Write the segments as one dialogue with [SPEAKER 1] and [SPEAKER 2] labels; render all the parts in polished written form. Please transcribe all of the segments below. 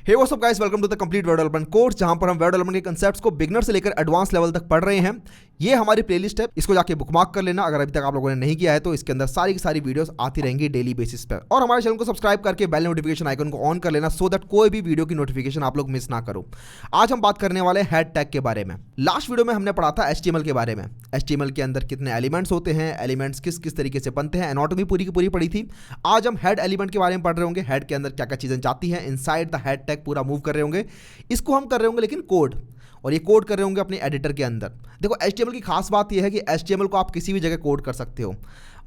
[SPEAKER 1] Hey what's up guys, welcome to the complete web development course, जहां पर हम web development के concepts को बिगनर से लेकर एडवांस लेवल तक पढ़ रहे हैं। ये हमारी प्लेलिस्ट है, इसको जाके बुकमार्क कर लेना अगर अभी तक आप लोगों ने नहीं किया है तो। इसके अंदर सारी की सारी वीडियोस आती रहेंगी डेली बेसिस पर। और हमारे चैनल को सब्सक्राइब करके बेल नोटिफिकेशन आइकन को ऑन कर लेना सो दैट कोई भी वीडियो की नोटिफिकेशन आप लोग मिस ना करो। आज हम बात करने वाले हैं हेड टैग के बारे में। लास्ट वीडियो में हमने पढ़ा था HTML के बारे में। HTML के अंदर कितने एलिमेंट्स होते हैं, एलिमेंट्स किस किस तरीके से बनते हैं, एनाटॉमी पूरी की पूरी पढ़ी थी। आज हम हेड एलिमेंट के बारे में पढ़ रहे होंगे, हेड के अंदर क्या क्या चीजें जाती हैं, इनसाइड द हेड टैग पूरा मूव कर रहे होंगे। इसको हम कर रहे होंगे लेकिन कोड, और ये कोड कर रहे होंगे अपने एडिटर के अंदर। देखो HTML की खास बात यह है कि HTML को आप किसी भी जगह कोड कर सकते हो।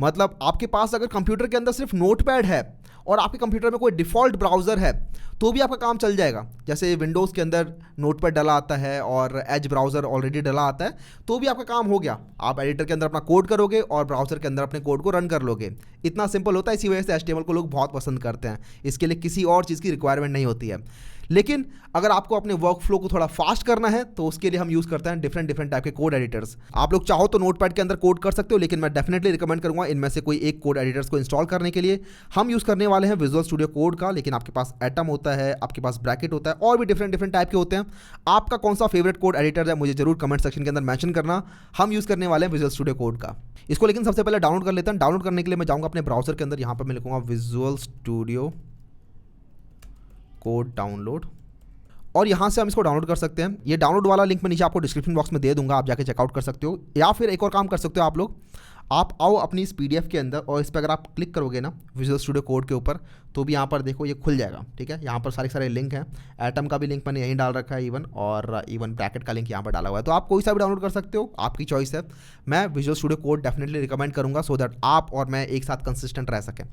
[SPEAKER 1] मतलब आपके पास अगर कंप्यूटर के अंदर सिर्फ नोटपैड है और आपके कंप्यूटर में कोई डिफ़ॉल्ट ब्राउज़र है तो भी आपका काम चल जाएगा। जैसे विंडोज़ के अंदर नोटपैड डला आता है और एज ब्राउज़र ऑलरेडी डला आता है तो भी आपका काम हो गया। आप एडिटर के अंदर अपना कोड करोगे और ब्राउज़र के अंदर अपने कोड को रन कर लोगे। इतना सिंपल होता है, इसी वजह से HTML को लोग बहुत पसंद करते हैं। इसके लिए किसी और चीज़ की रिक्वायरमेंट नहीं होती है। लेकिन अगर आपको अपने वर्क फ्लो को थोड़ा फास्ट करना है तो उसके लिए हम यूज़ करते हैं डिफरेंट टाइप के कोड एडिटर्स। आप लोग चाहो तो नोटपैड के अंदर कोड कर सकते हो, लेकिन मैं डेफिनेटली रिकमेंड करूंगा इनमें से कोई एक कोड एडिटर्स को इंस्टॉल करने के लिए। हम यूज़ करने वाले हैं विजुअल स्टूडियो कोड का, लेकिन आपके पास एटम होता है, आपके पास ब्रैकेट होता है, और भी डिफरेंट टाइप के होते हैं। आपका कौन सा फेवरेट कोड एडिटर है मुझे जरूर कमेंट सेक्शन के अंदर मेंशन करना। हम यूज़ करने वाले हैं विजुअल स्टूडियो कोड का। इसको लेकिन सबसे पहले डाउनलोड कर लेते हैं। डाउनलोड करने के लिए मैं जाऊँगा अपने ब्राउजर के अंदर, यहाँ पर मैं लिखूँगा विजुअल स्टूडियो कोड डाउनलोड, और यहाँ से हम इसको डाउनलोड कर सकते हैं। ये डाउनलोड वाला लिंक मैं नीचे आपको डिस्क्रिप्शन बॉक्स में दे दूंगा, आप जाके चेकआउट कर सकते हो। या फिर एक और काम कर सकते हो आप लोग, आप आओ अपनी इस PDF के अंदर और इस पर अगर आप क्लिक करोगे ना विजुअल स्टूडियो कोड के ऊपर, तो भी यहाँ पर देखो ये खुल जाएगा। ठीक है, यहाँ पर सारे लिंक हैं। एटम का भी लिंक मैंने यहीं डाल रखा है इवन, और इवन ब्रैकेट का लिंक यहाँ पर डाला हुआ है। तो आप कोई सा भी डाउनलोड कर सकते हो, आपकी चॉइस है। मैं visual studio code definitely recommend करूँगा सो दैट आप और मैं एक साथ कंसिस्टेंट रह सकें।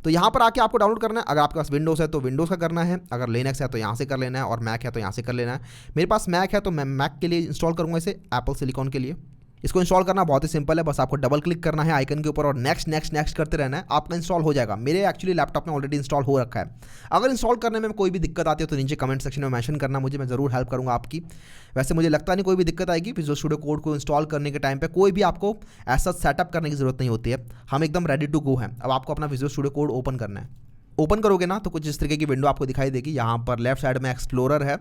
[SPEAKER 1] तो यहाँ पर आके आपको डाउनलोड करना है। अगर आपके पास विंडोज़ है तो विंडोज़ का करना है, अगर लिनक्स है तो यहाँ से कर लेना है, और मैक है तो यहाँ से कर लेना है। मेरे पास मैक है तो मैं मैक के लिए इंस्टॉल करूँगा इसे, एप्पल सिलिकॉन के लिए। इसको इंस्टॉल करना बहुत ही सिंपल है, बस आपको डबल क्लिक करना है आइकन के ऊपर और नेक्स्ट करते रहना है, आपका इंस्टॉल हो जाएगा। मेरे एक्चुअली लैपटॉप में ऑलरेडी इंस्टॉल हो रखा है। अगर इंस्टॉल करने में कोई भी दिक्कत आती है तो नीचे कमेंट सेक्शन में मेंशन करना मुझे, मैं ज़रूर हेल्प करूँगा आपकी। वैसे मुझे लगता नहीं कोई भी दिक्कत आएगी। विजुअल स्टूडियो कोड को इंस्टॉल करने के टाइम पे कोई भी आपको ऐसा सेटअप करने की ज़रूरत नहीं होती है, हम एकदम रेडी टू गो हैं। अब आपको अपना विजुअल स्टूडियो कोड ओपन करना है। ओपन करोगे ना तो कुछ इस तरीके की विंडो आपको दिखाई देगी। यहाँ पर लेफ्ट साइड में एक्सप्लोरर है,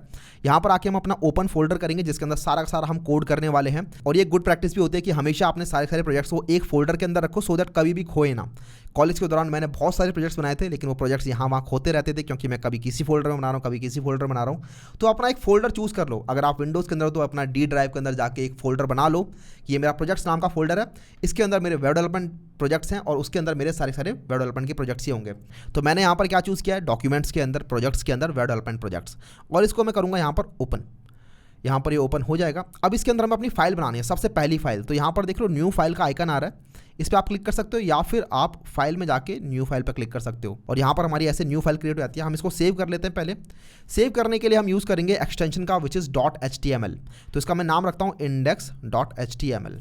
[SPEAKER 1] यहाँ पर आके हम अपना ओपन फोल्डर करेंगे जिसके अंदर सारा का सारा हम कोड करने वाले हैं। और ये गुड प्रैक्टिस भी होती है कि हमेशा अपने सारे प्रोजेक्ट्स को एक फोल्डर के अंदर रखो सो दैट कभी भी खोए ना। कॉलेज के दौरान मैंने बहुत सारे प्रोजेक्ट्स बनाए थे, लेकिन वो प्रोजेक्ट्स यहाँ वहाँ खोते रहते थे क्योंकि मैं कभी किसी फोल्डर में बना रहा हूँ, कभी किसी फोल्डर में बना रहा हूँ। तो अपना एक फोल्डर चूज़ कर लो। अगर आप विंडोज़ के अंदर हो तो अपना D ड्राइव के अंदर जाके एक फोल्डर बना लो कि ये मेरा प्रोजेक्ट्स नाम का फोल्डर है, इसके अंदर मेरे वेब डेवलपमेंट प्रोजेक्ट्स हैं और उसके अंदर मेरे सारे वेब डेवलपमेंट के प्रोजेक्ट्स ही होंगे। तो मैंने यहाँ पर क्या चूज़ किया है, डॉक्यूमेंट्स के अंदर, प्रोजेक्ट्स के अंदर वेब डेवलपमेंट प्रोजेक्ट्स, और इसको मैं करूँगा यहाँ पर ओपन। यहाँ पर ये ओपन हो जाएगा। अब इसके अंदर हमें अपनी फाइल बनानी है, सबसे पहली फाइल। तो यहाँ पर देख लो न्यू फाइल का आइकन आ रहा है, इस पर आप क्लिक कर सकते हो, या फिर आप फाइल में जाके न्यू फाइल पर क्लिक कर सकते हो। और यहाँ पर हमारी ऐसे न्यू फाइल क्रिएट हो जाती है। हम इसको सेव कर लेते हैं। पहले सेव करने के लिए हम यूज़ करेंगे एक्सटेंशन का विच इज़ .html। तो इसका मैं नाम रखता हूँ index.html।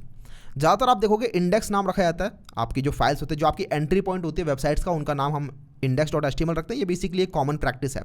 [SPEAKER 1] ज़्यादातर आप देखोगे इंडेक्स नाम रखा जाता है। आपकी जो फाइल्स होते हैं, जो आपकी एंट्री पॉइंट होती है वेबसाइट्स का, उनका नाम हम index.html रखते हैं। ये बेसिकली एक कॉमन प्रैक्टिस है।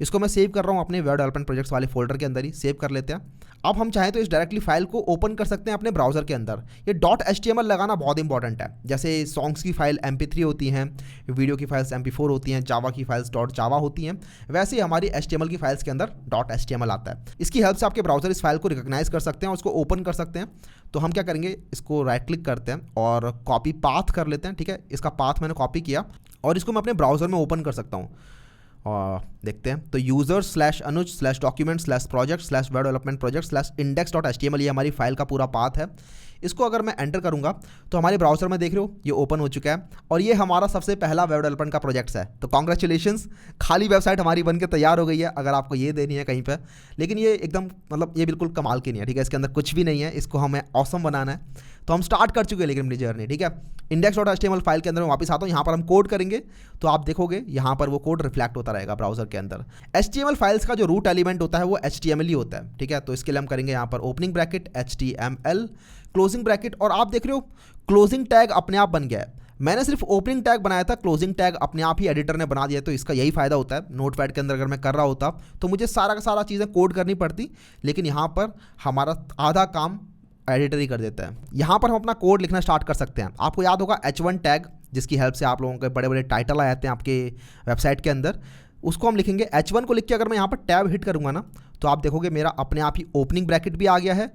[SPEAKER 1] इसको मैं सेव कर रहा हूँ अपने वेब डेवलपमेंट प्रोजेक्ट्स वाले फोल्डर के अंदर ही, सेव कर लेते हैं। अब हम चाहें तो इस डायरेक्टली फाइल को ओपन कर सकते हैं अपने ब्राउजर के अंदर। ये .html लगाना बहुत इंपॉर्टेंट है। जैसे सॉन्ग्स की फाइल MP3 होती हैं, वीडियो की फाइल्स MP4 होती हैं, जावा की फाइल्स .java होती हैं, वैसे ही हमारी HTML की फाइल्स के अंदर .html आता है। इसकी हेल्प से आपके ब्राउजर इस फाइल को रिकॉग्नाइज कर सकते हैं और उसको ओपन कर सकते हैं। तो हम क्या करेंगे, इसको राइट क्लिक करते हैं और कॉपी पाथ कर लेते हैं। ठीक है, इसका पाथ मैंने कॉपी किया और इसको मैं अपने ब्राउज़र में ओपन कर सकता हूँ। और देखते हैं तो users/anuj/document/project/web development project/index.html ये हमारी फाइल का पूरा पाथ है। इसको अगर मैं एंटर करूंगा तो हमारे ब्राउज़र में देख रहे हो ये ओपन हो चुका है, और ये हमारा सबसे पहला वेब डेवलपमेंट का प्रोजेक्ट्स है। तो कॉन्ग्रेचुलेशंस, खाली वेबसाइट हमारी बनके तैयार हो गई है। अगर आपको ये देनी है कहीं पर, लेकिन ये एकदम मतलब ये बिल्कुल कमाल की नहीं है। ठीक है, इसके अंदर कुछ भी नहीं है, इसको हमें ऑसम बनाना है। तो हम स्टार्ट कर चुके हैं लेकिन अपनी जर्नी। ठीक है, index.html फाइल के अंदर मैं वापस आता हूँ। यहाँ पर हम कोड करेंगे तो आप देखोगे यहाँ पर वो कोड रिफ्लेक्ट होता रहेगा ब्राउजर के अंदर। HTML फाइल्स का जो रूट एलिमेंट होता है वो HTML ही होता है। ठीक है, तो इसके लिए हम करेंगे यहाँ पर opening bracket HTML, closing bracket, और आप देख रहे हो क्लोजिंग टैग अपने आप बन गया है। मैंने सिर्फ ओपनिंग टैग बनाया था, क्लोजिंग टैग अपने आप ही एडिटर ने बना दिया। तो इसका यही फायदा होता है। नोटपैड के अंदर अगर मैं कर रहा होता तो मुझे सारा का सारा चीज़ें कोड करनी पड़ती, लेकिन यहाँ पर हमारा आधा काम एडिटर ही कर देता है। यहाँ पर हम अपना कोड लिखना स्टार्ट कर सकते हैं। आपको याद होगा H1 टैग, जिसकी हेल्प से आप लोगों के बड़े बड़े टाइटल आ जाते हैं आपके वेबसाइट के अंदर। उसको हम लिखेंगे H1 को लिख के अगर मैं यहाँ पर टैब हिट करूँगा ना तो आप देखोगे मेरा अपने आप ही ओपनिंग ब्रैकेट भी आ गया है,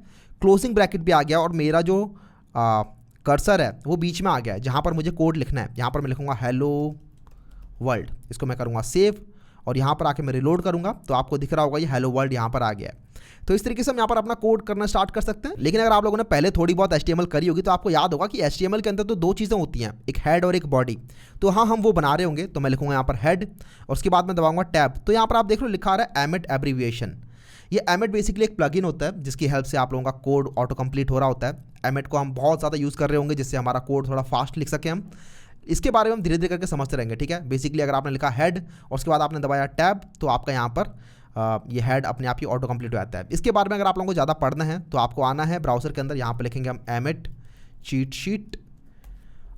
[SPEAKER 1] क्लोजिंग ब्रैकेट भी आ गया और मेरा जो कर्सर है वो बीच में आ गया है जहाँ पर मुझे कोड लिखना है। यहाँ पर मैं लिखूँगा हेलो वर्ल्ड, इसको मैं करूँगा सेव और यहाँ पर आके मैं रिलोड करूँगा तो आपको दिख रहा होगा ये हेलो वर्ल्ड यहाँ पर आ गया है। तो इस तरीके से हम यहाँ पर अपना कोड करना स्टार्ट कर सकते हैं। लेकिन अगर आप लोगों ने पहले थोड़ी बहुत HTML करी होगी तो आपको याद होगा कि HTML के अंदर तो दो चीज़ें होती हैं, एक हेड और एक बॉडी। तो हाँ, हम वो बना रहे होंगे तो मैं लिखूँगा यहाँ पर हेड और उसके बाद मैं दबाऊँगा टैब। तो यहाँ पर आप देख लो लिखा आ रहा है एमिट एब्रीविएशन। ये एमिट बेसिकली एक प्लगइन होता है जिसकी हेल्प से आप लोगों का कोड ऑटो कंप्लीट हो रहा होता है। एमिट को हम बहुत ज़्यादा यूज़ कर रहे होंगे जिससे हमारा कोड थोड़ा फास्ट लिख सकें हम। इसके बारे में हम धीरे धीरे करके समझते रहेंगे, ठीक है। बेसिकली अगर आपने लिखा हेड और उसके बाद आपने दबाया टैब तो आपका यहाँ पर ये हेड अपने आप ही ऑटो कंप्लीट हो जाता है। इसके बारे में अगर आप लोगों को ज़्यादा पढ़ना है तो आपको आना है ब्राउज़र के अंदर, यहाँ पर लिखेंगे हम एमिट चीट शीट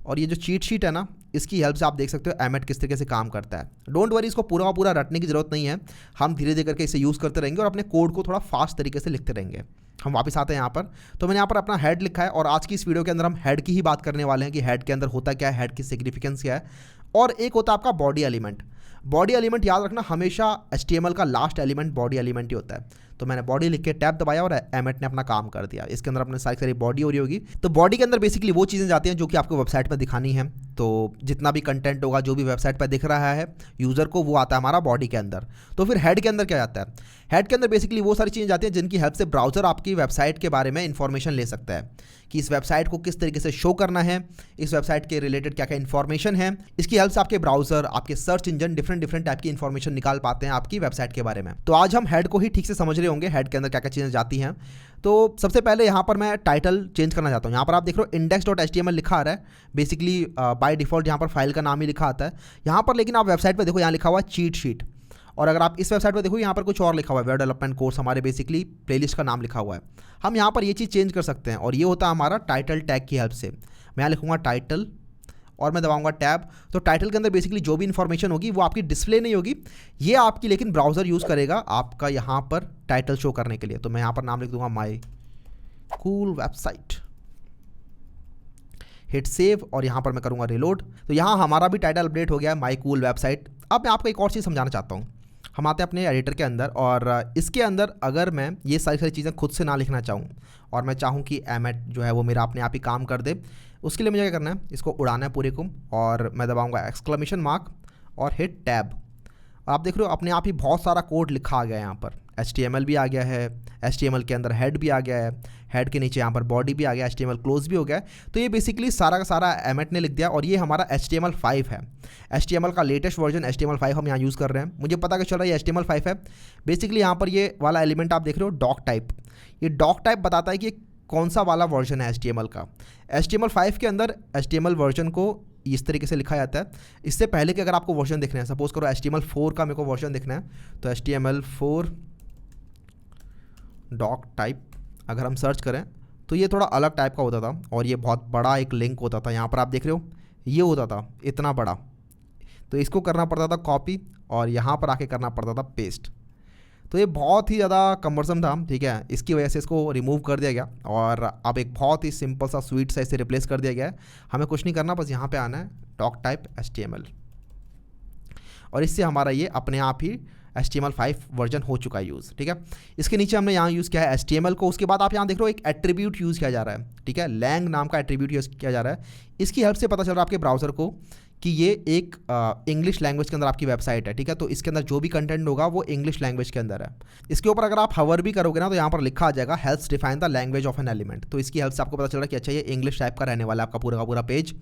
[SPEAKER 1] और ये जो चीट शीट है ना इसकी हेल्प से आप देख सकते हो एमिट किस तरीके से काम करता है। डोंट वरी, इसको पूरा पूरा रटने की ज़रूरत नहीं है, हम धीरे धीरे करके इसे यूज़ करते रहेंगे और अपने कोड को थोड़ा फास्ट तरीके से लिखते रहेंगे। हम वापस आते हैं यहाँ पर, तो मैंने यहाँ पर अपना हेड लिखा है और आज की इस वीडियो के अंदर हम हेड की ही बात करने वाले हैं कि हेड के अंदर होता क्या है, हेड की सिग्निफिकेंस क्या है। और एक होता है आपका बॉडी एलिमेंट। बॉडी एलिमेंट याद रखना हमेशा HTML का लास्ट एलिमेंट बॉडी एलिमेंट ही होता है। तो मैंने बॉडी लिख के टैब दबाया और एमिट ने अपना काम कर दिया। इसके अंदर अपने सारी बॉडी हो रही होगी। तो बॉडी के अंदर बेसिकली वो चीज़ें जाती हैं जो कि आपको वेबसाइट पर दिखानी है। तो जितना भी कंटेंट होगा जो भी वेबसाइट पर दिख रहा है यूज़र को वो आता है हमारा बॉडी के अंदर। तो फिर हेड के अंदर क्या जाता है? हेड के अंदर बेसिकली वो सारी चीज़ें जाती हैं जिनकी हेल्प से ब्राउज़र आपकी वेबसाइट के बारे में इंफॉर्मेशन ले सकता है कि इस वेबसाइट को किस तरीके से शो करना है, इस वेबसाइट के रिलेटेड क्या क्या इन्फॉर्मेशन है। इसकी हेल्प से आपके ब्राउज़र, आपके सर्च इंजन डिफरेंट टाइप की इन्फॉर्मेशन निकाल पाते हैं आपकी वेबसाइट के बारे में। तो आज हम हेड को ही ठीक से समझ रहे होंगे, हेड के अंदर क्या क्या चीज़ें जाती हैं। तो सबसे पहले यहाँ पर मैं टाइटल चेंज करना चाहता हूँ। यहाँ पर आप देख रहे हो index.html लिखा आ रहा है। बेसिकली बाय डिफ़ॉल्ट यहाँ पर फाइल का नाम ही लिखा आता है यहाँ पर, लेकिन आप वेबसाइट पर देखो यहाँ लिखा हुआ है चीट शीट। और अगर आप इस वेबसाइट पर देखो यहाँ पर कुछ और लिखा हुआ है, वेब डेवलपमेंट कोर्स, हमारे बेसिकली प्लेलिस्ट का नाम लिखा हुआ है। हम यहाँ पर ये चीज़ चेंज कर सकते हैं और ये होता है हमारा टाइटल टैग की हेल्प से। मैं यहाँ लिखूँगा टाइटल और मैं दबाऊंगा टैब। तो टाइटल के अंदर बेसिकली जो भी इन्फॉर्मेशन होगी वो आपकी डिस्प्ले नहीं होगी, ये आपकी लेकिन ब्राउज़र यूज़ करेगा आपका यहाँ पर टाइटल शो करने के लिए। तो मैं यहाँ पर नाम लिख दूंगा my cool website, hit save और यहाँ पर मैं करूँगा रिलोड। तो यहाँ हमारा भी टाइटल अपडेट हो गया है माई कूल वेबसाइट। अब मैं आपको एक और चीज़ समझाना चाहता हूँ। हम आते हैं अपने एडिटर के अंदर और इसके अंदर अगर मैं ये सारी चीज़ें खुद से ना लिखना चाहूँ और मैं चाहूँ कि एमिट जो है वो मेरा अपने आप ही काम कर दे, उसके लिए मुझे क्या करना है, इसको उड़ाना है पूरे को और मैं दबाऊंगा एक्सक्लेमेशन मार्क और हिट टैब। आप देख रहे हो अपने आप ही बहुत सारा कोड लिखा आ गया है। यहाँ पर HTML भी आ गया है, HTML के अंदर हेड भी आ गया है, हेड के नीचे यहाँ पर बॉडी भी आ गया, HTML क्लोज भी हो गया है। तो ये बेसिकली सारा का सारा एमिट ने लिख दिया और ये हमारा HTML5 है। HTML का लेटेस्ट वर्जन HTML5 हम यहाँ यूज़ कर रहे हैं। मुझे पता कि चल रहा है ये HTML5 है। बेसिकली यहाँ पर ये वाला एलिमेंट आप देख रहे हो डॉक टाइप, ये डॉक टाइप बताता है कि कौन सा वाला वर्जन है HTML का। HTML5 के अंदर HTML वर्जन को इस तरीके से लिखा जाता है। इससे पहले कि अगर आपको वर्जन देखना है, सपोज करो HTML4 का मेरे को वर्जन देखना है, तो HTML4 डॉक टाइप अगर हम सर्च करें तो ये थोड़ा अलग टाइप का होता था और ये बहुत बड़ा एक लिंक होता था। यहाँ पर आप देख रहे हो ये होता था इतना बड़ा, तो इसको करना पड़ता था कॉपी और यहाँ पर आके करना पड़ता था पेस्ट। तो ये बहुत ही ज़्यादा कम्बरसम था, ठीक है। इसकी वजह से इसको रिमूव कर दिया गया और अब एक बहुत ही सिंपल सा स्वीट सा इसे रिप्लेस कर दिया गया है। हमें कुछ नहीं करना, बस यहाँ पे आना है डॉक टाइप HTML और इससे हमारा ये अपने आप ही HTML5 वर्जन हो चुका है यूज़, ठीक है। इसके नीचे हमने यहाँ यूज़ किया है HTML को। उसके बाद आप यहाँ देख रहे हो एक एट्रीब्यूट यूज़ किया जा रहा है, ठीक है। लैंग नाम का एट्रीब्यूट यूज़ किया जा रहा है। इसकी हेल्प से पता चल रहा है आपके ब्राउज़र को कि ये एक इंग्लिश लैंग्वेज के अंदर आपकी वेबसाइट है, ठीक है। तो इसके अंदर जो भी कंटेंट होगा वो इंग्लिश लैंग्वेज के अंदर है। इसके ऊपर अगर आप हवर भी करोगे ना तो यहाँ पर लिखा आ जाएगा helps define the language of an element. तो इसकी हेल्प से आपको पता चल रहा है कि अच्छा ये इंग्लिश टाइप का रहने वाला है आपका पूरा का पूरा पेज।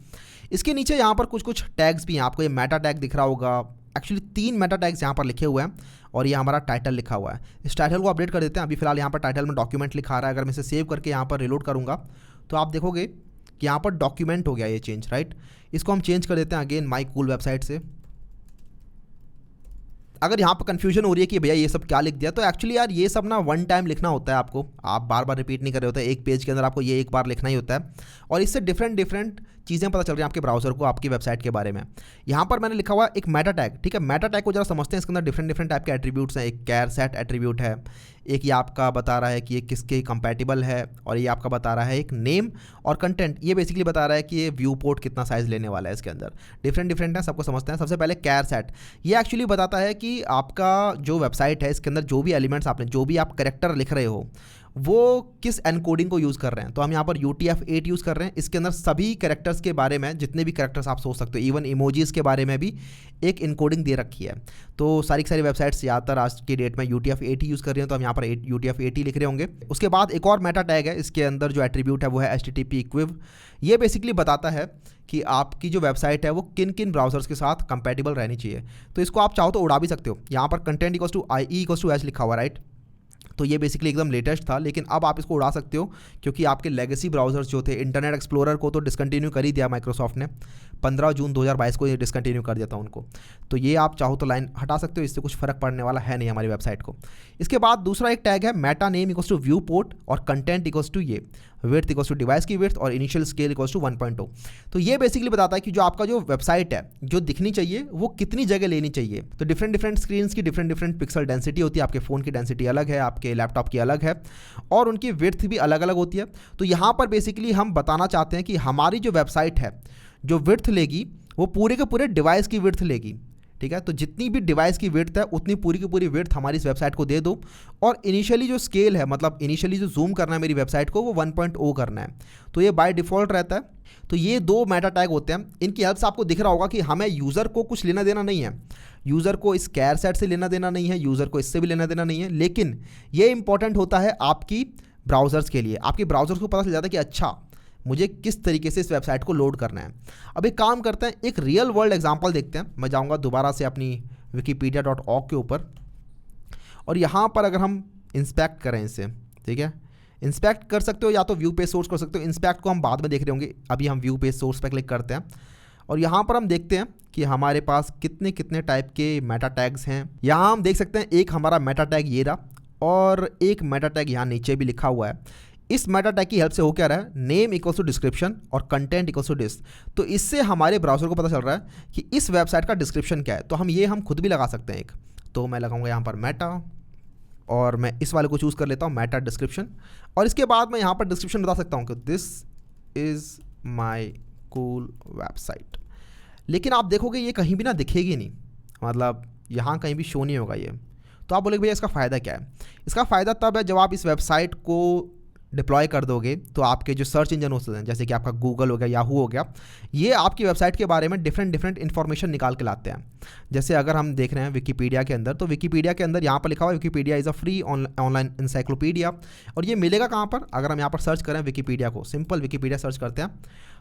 [SPEAKER 1] इसके नीचे यहाँ पर कुछ टैग्स भी हैं, आपको ये मेटा टैग दिख रहा होगा। एक्चुअली 3 मेटा टैग्स यहाँ पर लिखे हुए हैं और ये हमारा टाइटल लिखा हुआ है। इस टाइटल को अपडेट कर देते हैं। अभी फिलहाल यहाँ पर टाइटल में डॉक्यूमेंट लिखा रहा है। अगर मैं इसे सेव करके यहाँ पर रिलोड करूँगा तो आप देखोगे कि यहाँ पर डॉक्यूमेंट हो गया ये चेंज, राइट। इसको हम चेंज कर देते हैं अगेन माई कूल वेबसाइट से। अगर यहाँ पर कन्फ्यूजन हो रही है कि भैया ये सब क्या लिख दिया, तो एक्चुअली यार ये सब ना वन टाइम लिखना होता है आपको, आप बार बार रिपीट नहीं कर रहे होते। एक पेज के अंदर आपको ये एक बार लिखना ही होता है और इससे डिफरेंट चीज़ें पता चल रही हैं आपके ब्राउज़र को आपकी वेबसाइट के बारे में। यहाँ पर मैंने लिखा हुआ है एक मेटा टैग, ठीक है। मेटा टैग को जरा समझते हैं, इसके अंदर डिफरेंट डिफरेंट टाइप के एट्रीब्यूट्स हैं। एक कैर सेट एट्रीब्यूट है, एक ये आपका बता रहा है कि ये किसके कंपैटिबल है, और ये आपका बता रहा है एक नेम और कंटेंट। ये बेसिकली बता रहा है कि ये व्यू पोर्ट कितना साइज़ लेने वाला है। इसके अंदर डिफरेंट डिफरेंट है, सबको समझते हैं। सबसे पहले कैर सेट, ये एक्चुअली बताता है कि आपका जो वेबसाइट है इसके अंदर जो भी एलिमेंट्स आपने, जो भी आप कैरेक्टर लिख रहे हो, वो किस एनकोडिंग को यूज़ कर रहे हैं। तो हम यहाँ पर UTF-8 यूज़ कर रहे हैं। इसके अंदर सभी कैरेक्टर्स के बारे में, जितने भी कैरेक्टर्स आप सोच सकते हो, इवन इमोजीज़ के बारे में भी एक इनकोडिंग दे रखी है। तो सारी की सारी वेबसाइट्स ज़्यादातर आज की डेट में UTF-8 ही यूज़ कर रही हैं, तो हम यहाँ पर UTF-8 ही लिख रहे होंगे। उसके बाद एक और मेटा टैग है, इसके अंदर जो एट्रीब्यूट है वो है HTTP इक्विव। ये बेसिकली बताता है कि आपकी जो वेबसाइट है वो किन किन ब्राउजर्स के साथ कंपैटिबल रहनी चाहिए। तो इसको आप चाहो तो उड़ा भी सकते हो। यहाँ पर content equals to IE equals to H लिखा हुआ, राइट। तो ये बेसिकली एकदम लेटेस्ट था, लेकिन अब आप इसको उड़ा सकते हो क्योंकि आपके लेगेसी ब्राउज़र्स जो थे, इंटरनेट एक्सप्लोरर को तो डिसकंटिन्यू कर ही दिया माइक्रोसॉफ्ट ने, 15 जून 2022 को ये डिसकंटिन्यू कर दिया था उनको। तो ये आप चाहो तो लाइन हटा सकते हो, इससे कुछ फ़र्क पड़ने वाला है नहीं हमारी वेबसाइट को। इसके बाद दूसरा एक टैग है meta name equals to viewport और कंटेंट इक्वल्स टू ये विड्थ इक्वल्स टू डिवाइस की विड्थ और इनिशियल स्केल इक्वल्स टू 1.0। तो ये बेसिकली बताता है कि जो आपका जो वेबसाइट है जो दिखनी चाहिए वो कितनी जगह लेनी चाहिए। तो डिफरेंट डिफरेंट स्क्रीन्स की डिफरेंट डिफरेंट पिक्सल डेंसिटी होती है। आपके फ़ोन की डेंसिटी अलग है, आपके लैपटॉप की अलग है, और उनकी विड्थ भी अलग अलग होती है। तो यहाँ पर बेसिकली हम बताना चाहते हैं कि हमारी जो वेबसाइट है जो विड्थ लेगी वो पूरे के पूरे डिवाइस की विड्थ लेगी, ठीक है। तो जितनी भी डिवाइस की विड्थ है उतनी पूरी की पूरी विड्थ हमारी इस वेबसाइट को दे दो। और इनिशियली जो स्केल है, मतलब इनिशियली जो जूम करना है मेरी वेबसाइट को, वो 1.0 करना है। तो ये बाय डिफ़ॉल्ट रहता है। तो ये दो मेटा टैग होते हैं। इनकी हेल्प से आपको दिख रहा होगा कि हमें यूज़र को कुछ लेना देना नहीं है, यूज़र को इस कैर सेट से लेना देना नहीं है, यूज़र को इससे भी लेना देना नहीं है। लेकिन ये इंपॉर्टेंट होता है आपकी ब्राउज़र्स के लिए। आपकी ब्राउज़र्स को पता चल जाता है कि अच्छा मुझे किस तरीके से इस वेबसाइट को लोड करना है। अब एक काम करते हैं, एक रियल वर्ल्ड एग्जांपल देखते हैं। मैं जाऊंगा दोबारा से अपनी wikipedia.org के ऊपर, और यहाँ पर अगर हम इंस्पेक्ट करें इसे, ठीक है, इंस्पेक्ट कर सकते हो या तो व्यू पेज सोर्स कर सकते हो। इंस्पेक्ट को हम बाद में देख रहे होंगे, अभी हम व्यू पेज सोर्स पर क्लिक करते हैं और यहाँ पर हम देखते हैं कि हमारे पास कितने कितने टाइप के मेटा टैग्स हैं। यहाँ हम देख सकते हैं एक हमारा मेटा टैग ये रहा, और एक मेटा टैग यहाँ नीचे भी लिखा हुआ है। इस मेटा टैग की हेल्प से हो क्या रहा है, नेम इक्वल्स टू डिस्क्रिप्शन और कंटेंट इक्वल्स टू डिस। तो इससे हमारे ब्राउज़र को पता चल रहा है कि इस वेबसाइट का डिस्क्रिप्शन क्या है। तो हम खुद भी लगा सकते हैं एक। तो मैं लगाऊंगा यहाँ पर मेटा, और मैं इस वाले को चूज़ कर लेता हूँ, मेटा डिस्क्रिप्शन। और इसके बाद मैं यहाँ पर डिस्क्रिप्शन बता सकता हूँ कि this is my cool website. लेकिन आप देखोगे ये कहीं भी ना दिखेगी नहीं, मतलब यहाँ कहीं भी शो नहीं होगा ये। तो आप बोलेंगे भैया इसका फ़ायदा क्या है। इसका फ़ायदा तब है जब आप इस वेबसाइट को डिप्लॉय कर दोगे तो आपके जो सर्च इंजन होते हैं, जैसे कि आपका गूगल हो गया, याहू हो गया, ये आपकी वेबसाइट के बारे में डिफरेंट डिफरेंट इन्फॉर्मेशन निकाल के लाते हैं। जैसे अगर हम देख रहे हैं विकीपीडिया के अंदर, तो विकीपीडिया के अंदर यहाँ पर लिखा हुआ है Wikipedia is a free online encyclopedia. और ये मिलेगा कहाँ पर, अगर हम यहाँ पर सर्च करें विकीपीडिया को, सिंपल विकीपीडिया सर्च करते हैं,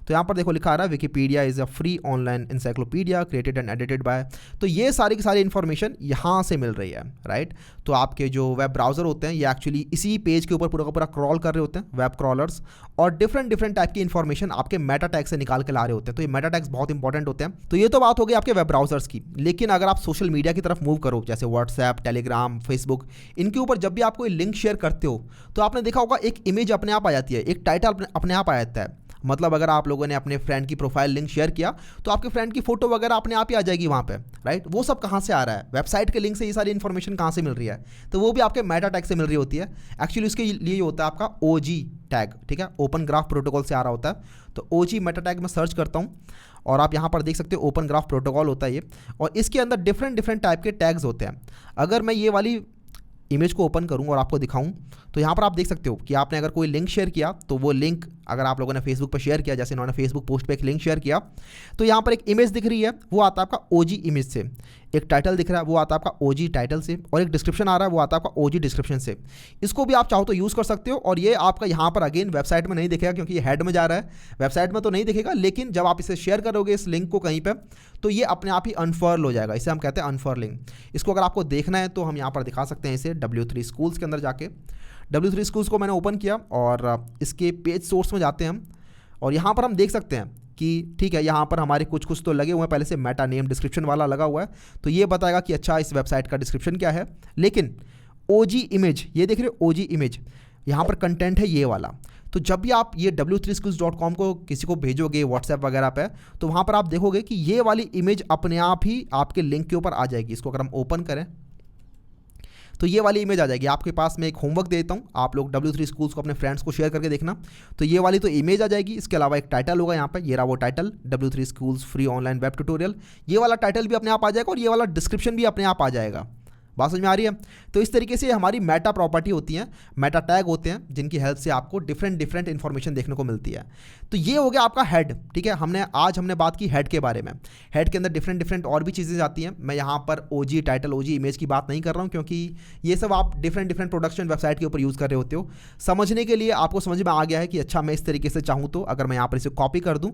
[SPEAKER 1] तो यहाँ पर देखो लिखा आ रहा है Wikipedia is a free online encyclopedia created and edited by. तो ये सारी की सारी इन्फॉर्मेशन यहाँ से मिल रही है, राइट। तो आपके जो वेब ब्राउज़र होते हैं ये एक्चुअली इसी पेज के ऊपर पूरा का पूरा क्रॉल कर रहे होते हैं, वेब क्रॉलर्स, और डिफरेंट डिफरेंट टाइप की इन्फॉर्मेशन आपके मेटा टैग से निकाल के ला रहे होते हैं। तो ये मेटा टैग्स बहुत इंपॉर्टेंट होते हैं। तो ये तो बात हो गई आपके वेब ब्राउज़र्स की। लेकिन अगर आप सोशल मीडिया की तरफ मूव करो, जैसे व्हाट्सएप, टेलीग्राम, फेसबुक, इनके ऊपर जब भी आप कोई लिंक शेयर करते हो तो आपने देखा होगा एक इमेज अपने आप आ जाती है, एक टाइटल अपने आप आ जाता है। मतलब अगर आप लोगों ने अपने फ्रेंड की प्रोफाइल लिंक शेयर किया तो आपके फ्रेंड की फोटो वगैरह अपने आप ही आ जाएगी वहाँ पे, राइट। वो सब कहाँ से आ रहा है, वेबसाइट के लिंक से ये सारी इन्फॉर्मेशन कहाँ से मिल रही है, तो वो भी आपके मेटा टैग से मिल रही होती है। एक्चुअली उसके लिए होता है आपका OG टैग, ठीक है, ओपन ग्राफ प्रोटोकॉल से आ रहा होता है। तो OG मेटा टैग में सर्च करता हूँ और आप यहाँ पर देख सकते हो ओपन ग्राफ प्रोटोकॉल होता है ये, और इसके अंदर डिफरेंट डिफरेंट टाइप के टैग्स होते हैं। अगर मैं ये वाली इमेज को ओपन करूँ और आपको दिखाऊं तो यहाँ पर आप देख सकते हो कि आपने अगर कोई लिंक शेयर किया तो वो लिंक अगर आप लोगों ने फेसबुक पर शेयर किया, जैसे इन्होंने फेसबुक पोस्ट पे एक लिंक शेयर किया, तो यहाँ पर एक इमेज दिख रही है, वो आता है आपका OG इमेज से। एक टाइटल दिख रहा है, वो आता है आपका OG टाइटल से, और एक डिस्क्रिप्शन आ रहा है, वो आता है आपका OG डिस्क्रिप्शन से। इसको भी आप चाहो तो यूज़ कर सकते हो, और ये आपका यहाँ पर अगेन वेबसाइट में नहीं दिखेगा क्योंकि ये हेड में जा रहा है, वेबसाइट में तो नहीं दिखेगा। लेकिन जब आप इसे शेयर करोगे इस लिंक को कहीं पर, तो ये अपने आप ही अनफर्ल हो जाएगा। इसे हम कहते हैं अनफर्लिंग। इसको अगर आपको देखना है तो हम यहाँ पर दिखा सकते हैं इसे W3 स्कूल्स के अंदर जाके। W3 स्कूल्स को मैंने ओपन किया और इसके पेज सोर्स में जाते हैं हम, और यहाँ पर हम देख सकते हैं कि ठीक है, यहाँ पर हमारे कुछ कुछ तो लगे हुए हैं पहले से, मेटा नेम डिस्क्रिप्शन वाला लगा हुआ है, तो ये बताएगा कि अच्छा इस वेबसाइट का डिस्क्रिप्शन क्या है। लेकिन OG इमेज, ये देख रहे हो OG इमेज, यहाँ पर कंटेंट है ये वाला। तो जब भी आप ये w3skills.com को किसी को भेजोगे व्हाट्सएप वगैरह पे, तो वहाँ पर आप देखोगे कि ये वाली इमेज अपने आप ही आपके लिंक के ऊपर आ जाएगी। इसको अगर हम ओपन करें तो ये वाली इमेज आ जाएगी आपके पास। मैं एक होमवर्क देता हूँ, आप लोग W3 Schools को अपने फ्रेंड्स को शेयर करके देखना। तो ये वाली तो इमेज आ जाएगी, इसके अलावा एक टाइटल होगा यहाँ पे, ये रहा वो title, W3 Schools free online web tutorial. ये वाला टाइटल भी अपने आप आ जाएगा और ये वाला डिस्क्रिप्शन भी अपने आप आ जाएगा। बात समझ में आ रही है? तो इस तरीके से हमारी मेटा प्रॉपर्टी होती है, मेटा टैग होते हैं, जिनकी हेल्प से आपको डिफरेंट इन्फॉर्मेशन देखने को मिलती है। तो ये हो गया आपका हेड, ठीक है। आज हमने बात की हेड के बारे में। हेड के अंदर डिफरेंट और भी चीज़ें आती हैं। मैं यहाँ पर OG टाइटल, OG इमेज की बात नहीं कर रहा हूँ, क्योंकि ये सब आप डिफरेंट प्रोडक्शन वेबसाइट के ऊपर यूज़ कर रहे होते हो। समझने के लिए आपको समझ में आ गया है कि अच्छा, मैं इस तरीके से चाहूँ तो अगर मैं यहाँ पर इसे कॉपी कर दूँ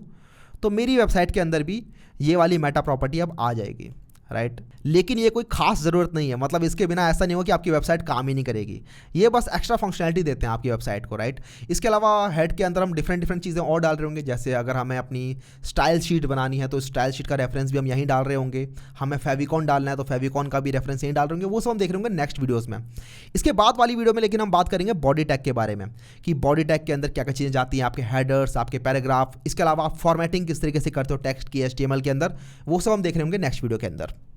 [SPEAKER 1] तो मेरी वेबसाइट के अंदर भी ये वाली मेटा प्रॉपर्टी अब आ जाएगी, राइट। लेकिन ये कोई खास ज़रूरत नहीं है, मतलब इसके बिना ऐसा नहीं हो कि आपकी वेबसाइट काम ही नहीं करेगी। ये बस एक्स्ट्रा फंक्शनैलिटी देते हैं आपकी वेबसाइट को, राइट। इसके अलावा हेड के अंदर हम डिफरेंट चीज़ें और डाल रहे होंगे। जैसे अगर हमें अपनी स्टाइल शीट बनानी है तो स्टाइल शीट का रेफरेंस भी हम यहीं डाल रहे होंगे। हमें फेविकॉन डालना है तो फेविकॉन का भी रेफरेंस यहीं डाल रहे होंगे। वो सब हम देख रहे होंगे नेक्स्ट वीडियोज़ में। इसके बाद वाली वीडियो में लेकिन हम बात करेंगे बॉडी टैग के बारे में, कि बॉडी टैग के अंदर क्या क्या चीज़ें जाती हैं, आपके हेडर्स, आपके पैराग्राफ, इसके अलावा आप फॉर्मेटिंग किस तरीके से करते हो टेक्स्ट की HTML के अंदर, वो सब हम देख रहे होंगे नेक्स्ट वीडियो के अंदर।